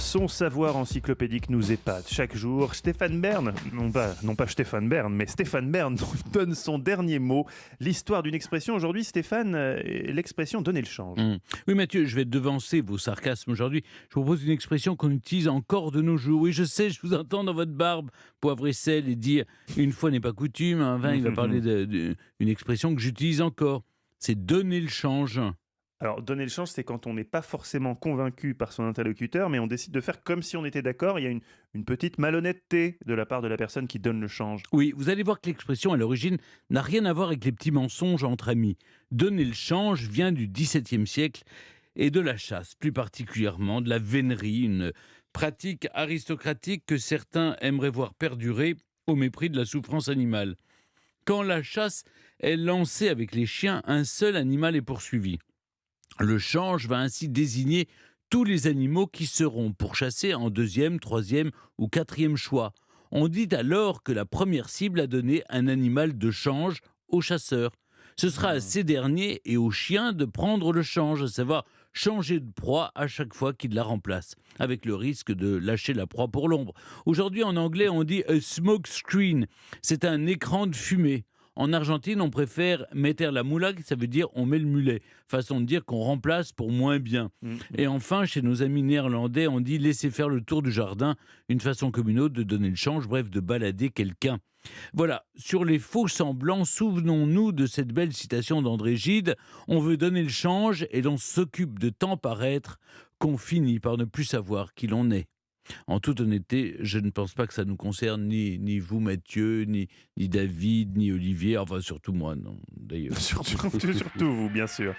Son savoir encyclopédique nous épate. Chaque jour, Stéphane Bern, non pas Stéphane Bern, mais Stéphane Bern nous donne son dernier mot. L'histoire d'une expression aujourd'hui, Stéphane, l'expression donner le change. Oui, Mathieu, je vais devancer vos sarcasmes aujourd'hui. Je vous propose une expression qu'on utilise encore de nos jours. Oui, je sais, je vous entends dans votre barbe, poivre et sel, et dire une fois n'est pas coutume. Enfin, il va parler d'une expression que j'utilise encore. C'est donner le change. Alors, donner le change, c'est quand on n'est pas forcément convaincu par son interlocuteur, mais on décide de faire comme si on était d'accord. Il y a une petite malhonnêteté de la part de la personne qui donne le change. Oui, vous allez voir que l'expression à l'origine n'a rien à voir avec les petits mensonges entre amis. Donner le change vient du XVIIe siècle et de la chasse, plus particulièrement de la vénerie, une pratique aristocratique que certains aimeraient voir perdurer au mépris de la souffrance animale. Quand la chasse est lancée avec les chiens, un seul animal est poursuivi. Le change va ainsi désigner tous les animaux qui seront pourchassés en deuxième, troisième ou quatrième choix. On dit alors que la première cible a donné un animal de change au chasseur. Ce sera à ces derniers et aux chiens de prendre le change, à savoir changer de proie à chaque fois qu'ils la remplacent, avec le risque de lâcher la proie pour l'ombre. Aujourd'hui, en anglais, on dit a smoke screen. C'est un écran de fumée. En Argentine, on préfère meter la moulague, ça veut dire on met le mulet. Façon de dire qu'on remplace pour moins bien. Et enfin, chez nos amis néerlandais, on dit laisser faire le tour du jardin, une façon comme une autre de donner le change, bref, de balader quelqu'un. Voilà, sur les faux semblants, souvenons-nous de cette belle citation d'André Gide. On veut donner le change et l'on s'occupe de tant paraître qu'on finit par ne plus savoir qui l'on est. En toute honnêteté, je ne pense pas que ça nous concerne ni vous, Mathieu, ni David, ni Olivier, enfin surtout moi, non, d'ailleurs. Surtout vous, bien sûr.